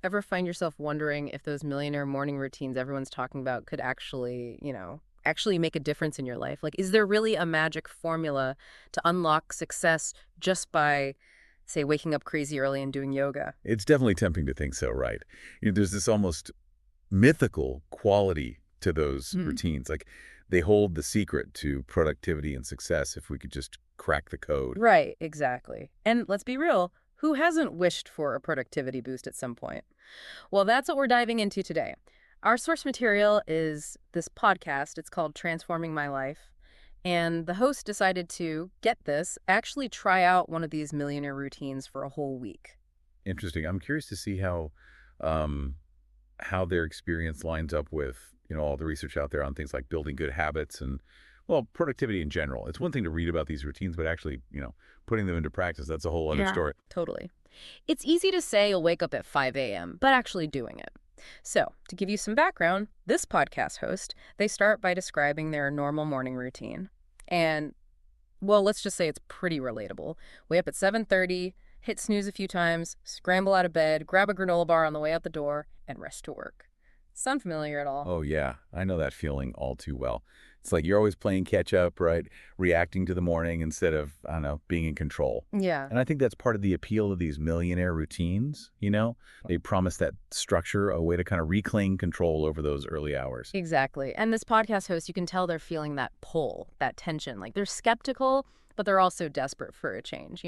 Ever find yourself wondering if those millionaire morning routines everyone's talking about could actually, actually make a difference in your life? Like, is there really a magic formula to unlock success just by, say, waking up crazy early and doing yoga? It's definitely tempting to think so, right? There's this almost mythical quality to those Mhm. routines. Like they hold the secret to productivity and success if we could just crack the code. Right, exactly. And let's be real, who hasn't wished for a productivity boost at some point? Well, that's what we're diving into today. Our source material is this podcast. It's called Transforming My Life. And the host decided to, get this, actually try out one of these millionaire routines for a whole week. Interesting. I'm curious to see um, how their experience lines up with, all the research out there on things like building good habits and, well, productivity in general. It's one thing to read about these routines, but actually, putting them into practice, that's a whole other Yeah. story. Totally. It's easy to say you'll wake up at 5 a.m., but actually doing it. So, to give you some background, this podcast host, they start by describing their normal morning routine. And, well, let's just say it's pretty relatable. Wake up at 7:30, hit snooze a few times, scramble out of bed, grab a granola bar on the way out the door, and rest to work. Sound familiar at all? Oh, yeah. I know that feeling all too well. It's like you're always playing catch up, right? Reacting to the morning instead of, I don't know, being in control. Yeah. And I think that's part of the appeal of these millionaire routines. They promise that structure, a way to kind of reclaim control over those early hours. Exactly. And this podcast host, you can tell they're feeling that pull, that tension. Like they're skeptical, but they're also desperate for a change?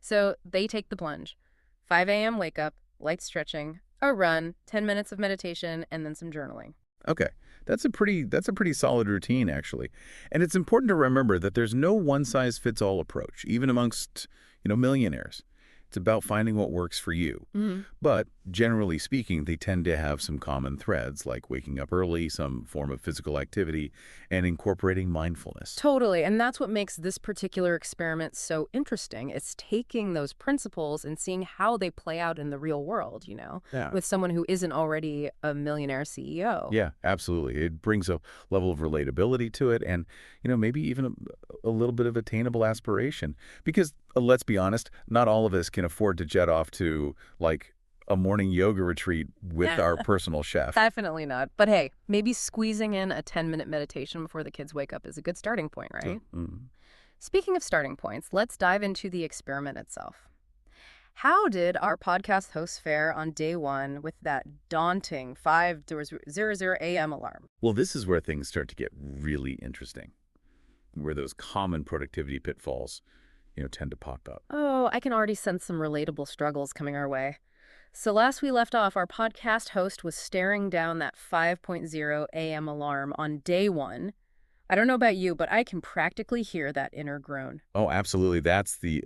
So they take the plunge. 5 a.m. wake up, light stretching, a run, 10 minutes of meditation, and then some journaling. Okay. That's a pretty solid routine, actually. And it's important to remember that there's no one size fits all approach, even amongst, millionaires. It's about finding what works for you. Mhm. But generally speaking, they tend to have some common threads like waking up early, some form of physical activity, and incorporating mindfulness. Totally. And that's what makes this particular experiment so interesting. It's taking those principles and seeing how they play out in the real world, Yeah. with someone who isn't already a millionaire CEO. Yeah, absolutely. It brings a level of relatability to it and, maybe even a little bit of attainable aspiration. Because let's be honest, not all of us can afford to jet off to like a morning yoga retreat with our personal chef. Definitely not. But hey, maybe squeezing in a 10-minute meditation before the kids wake up is a good starting point, right? Mm. Speaking of starting points, let's dive into the experiment itself. How did our podcast hosts fare on day one with that daunting 5:00 a.m. alarm? Well, this is where things start to get really interesting, where those common productivity pitfalls, tend to pop up. Oh, I can already sense some relatable struggles coming our way. So last we left off, our podcast host was staring down that 5:00 a.m. alarm on day one. I don't know about you, but I can practically hear that inner groan. Oh, absolutely. That's the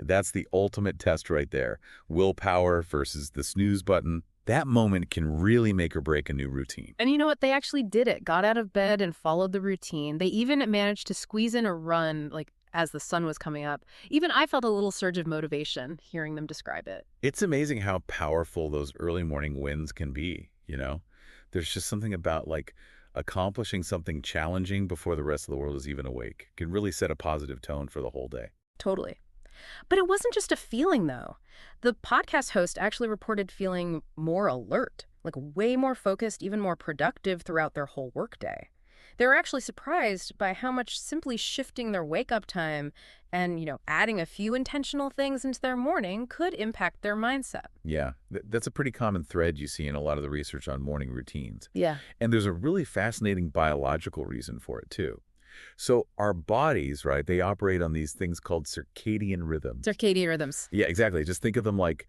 ultimate test right there. Willpower versus the snooze button. That moment can really make or break a new routine. And you know what? They actually did it. Got out of bed and followed the routine. They even managed to squeeze in a run, like as the sun was coming up. Even I felt a little surge of motivation hearing them describe it. It's amazing how powerful those early morning wins can be. There's just something about like accomplishing something challenging before the rest of the world is even awake. Can really set a positive tone for the whole day. Totally. But it wasn't just a feeling, though. The podcast host actually reported feeling more alert, like way more focused, even more productive throughout their whole workday. They were actually surprised by how much simply shifting their wake up time and adding a few intentional things into their morning could impact their mindset. Yeah, that's a pretty common thread you see in a lot of the research on morning routines. Yeah. And there's a really fascinating biological reason for it, too. So our bodies, right, they operate on these things called circadian rhythms. Circadian rhythms. Yeah, exactly. Just think of them like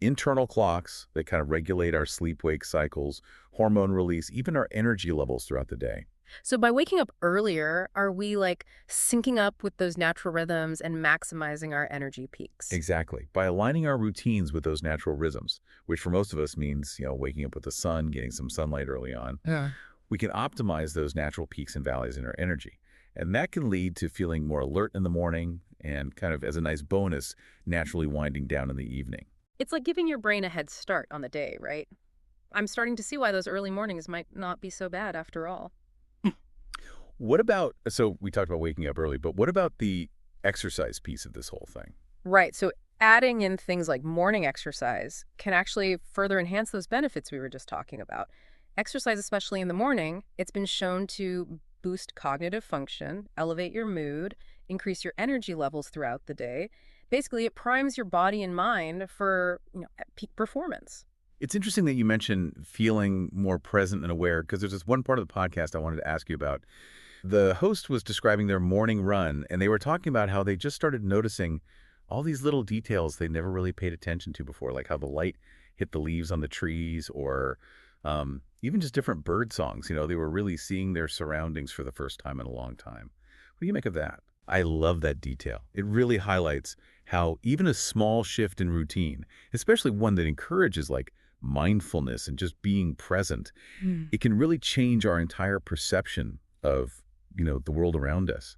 internal clocks that kind of regulate our sleep-wake cycles, hormone release, even our energy levels throughout the day. So by waking up earlier, are we like syncing up with those natural rhythms and maximizing our energy peaks? Exactly. By aligning our routines with those natural rhythms, which for most of us means, waking up with the sun, getting some sunlight early on, Yeah. we can optimize those natural peaks and valleys in our energy. And that can lead to feeling more alert in the morning and kind of as a nice bonus, naturally winding down in the evening. It's like giving your brain a head start on the day, right? I'm starting to see why those early mornings might not be so bad after all. What about, so we talked about waking up early, but what about the exercise piece of this whole thing? Right. So adding in things like morning exercise can actually further enhance those benefits we were just talking about. Exercise, especially in the morning, it's been shown to boost cognitive function, elevate your mood, increase your energy levels throughout the day. Basically, it primes your body and mind for, at peak performance. It's interesting that you mentioned feeling more present and aware, because there's this one part of the podcast I wanted to ask you about. The host was describing their morning run, and they were talking about how they just started noticing all these little details they never really paid attention to before, like how the light hit the leaves on the trees, or even just different bird songs. They were really seeing their surroundings for the first time in a long time. What do you make of that? I love that detail. It really highlights how even a small shift in routine, especially one that encourages like mindfulness and just being present, it can really change our entire perception of, the world around us.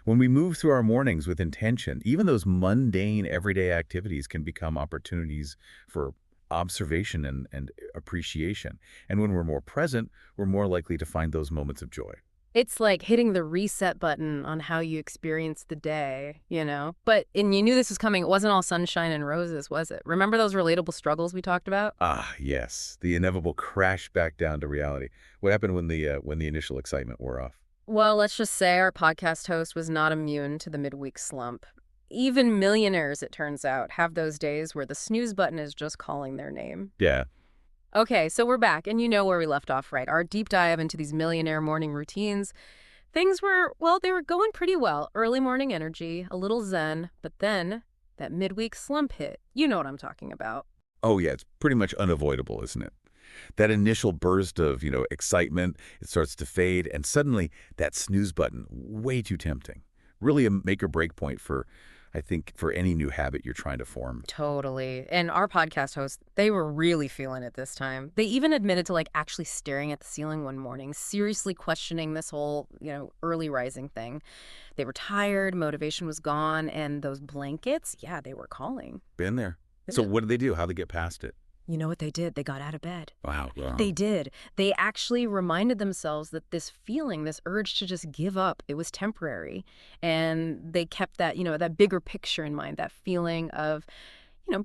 When we move through our mornings with intention, even those mundane everyday activities can become opportunities for observation and appreciation. And when we're more present, we're more likely to find those moments of joy. It's like hitting the reset button on how you experience the day. And you knew this was coming. It wasn't all sunshine and roses, was it? Remember those relatable struggles we talked about? Ah, yes, the inevitable crash back down to reality. What happened when the initial excitement wore off? Well, let's just say our podcast host was not immune to the midweek slump. Even millionaires, it turns out, have those days where the snooze button is just calling their name. Yeah. Okay, so we're back, and you know where we left off, right? Our deep dive into these millionaire morning routines. Things were, well, they were going pretty well. Early morning energy, a little zen, but then that midweek slump hit. You know what I'm talking about. Oh, yeah, it's pretty much unavoidable, isn't it? That initial burst of, excitement, it starts to fade, and suddenly that snooze button, way too tempting. Really a make or break point I think, for any new habit you're trying to form. Totally. And our podcast hosts, they were really feeling it this time. They even admitted to actually staring at the ceiling one morning, seriously questioning this whole, early rising thing. They were tired, motivation was gone, and those blankets, yeah, they were calling. Been there. So what did they do? How'd they get past it? You know what they did? They got out of bed. Wow. They did. They actually reminded themselves that this feeling, this urge to just give up, it was temporary. And they kept that, that bigger picture in mind, that feeling of,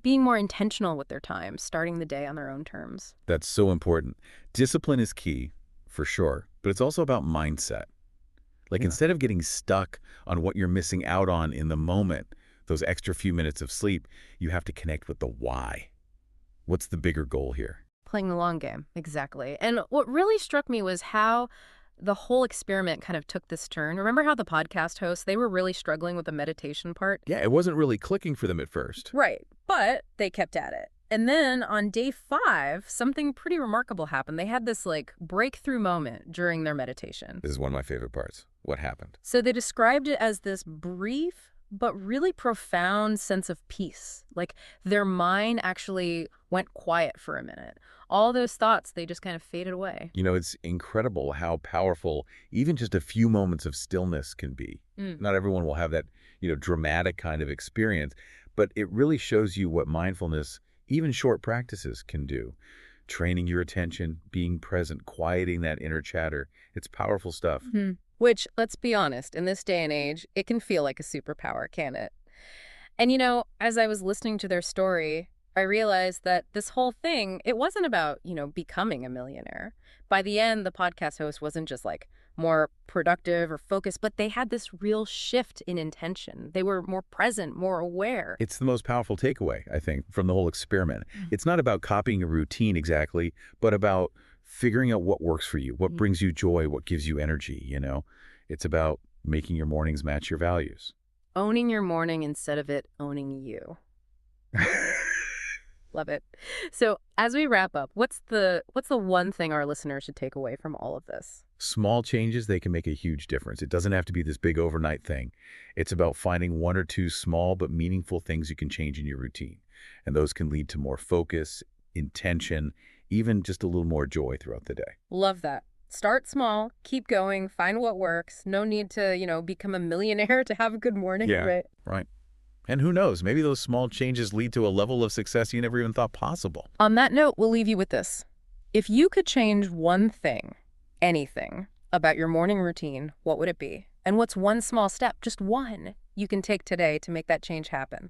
being more intentional with their time, starting the day on their own terms. That's so important. Discipline is key, for sure, but it's also about mindset. Instead of getting stuck on what you're missing out on in the moment, those extra few minutes of sleep, you have to connect with the why. What's the bigger goal here? Playing the long game, exactly. And what really struck me was how the whole experiment kind of took this turn. Remember how the podcast hosts, they were really struggling with the meditation part? Yeah, it wasn't really clicking for them at first. Right, but they kept at it. And then on day 5, something pretty remarkable happened. They had this breakthrough moment during their meditation. This is one of my favorite parts. What happened? So they described it as this brief but really profound sense of peace. Their mind actually went quiet for a minute. All those thoughts, they just kind of faded away. It's incredible how powerful even just a few moments of stillness can be. Not everyone will have that, dramatic kind of experience, but it really shows you what mindfulness, even short practices, can do. Training your attention, being present, quieting that inner chatter. It's powerful stuff. Which, let's be honest, in this day and age, it can feel like a superpower, can't it? And as I was listening to their story, I realized that this whole thing, it wasn't about, becoming a millionaire. By the end, the podcast host wasn't just more productive or focused, but they had this real shift in intention. They were more present, more aware. It's the most powerful takeaway, I think, from the whole experiment. It's not about copying a routine exactly, but about figuring out what works for you, what brings you joy, what gives you energy, It's about making your mornings match your values. Owning your morning instead of it owning you. Love it. So as we wrap up, what's the one thing our listeners should take away from all of this? Small changes, they can make a huge difference. It doesn't have to be this big overnight thing. It's about finding one or two small but meaningful things you can change in your routine. And those can lead to more focus, intention, even just a little more joy throughout the day. Love that. Start small, keep going, find what works. No need to, become a millionaire to have a good morning. Yeah, right. And who knows, maybe those small changes lead to a level of success you never even thought possible. On that note, we'll leave you with this. If you could change one thing, anything, about your morning routine, what would it be? And what's one small step, just one, you can take today to make that change happen?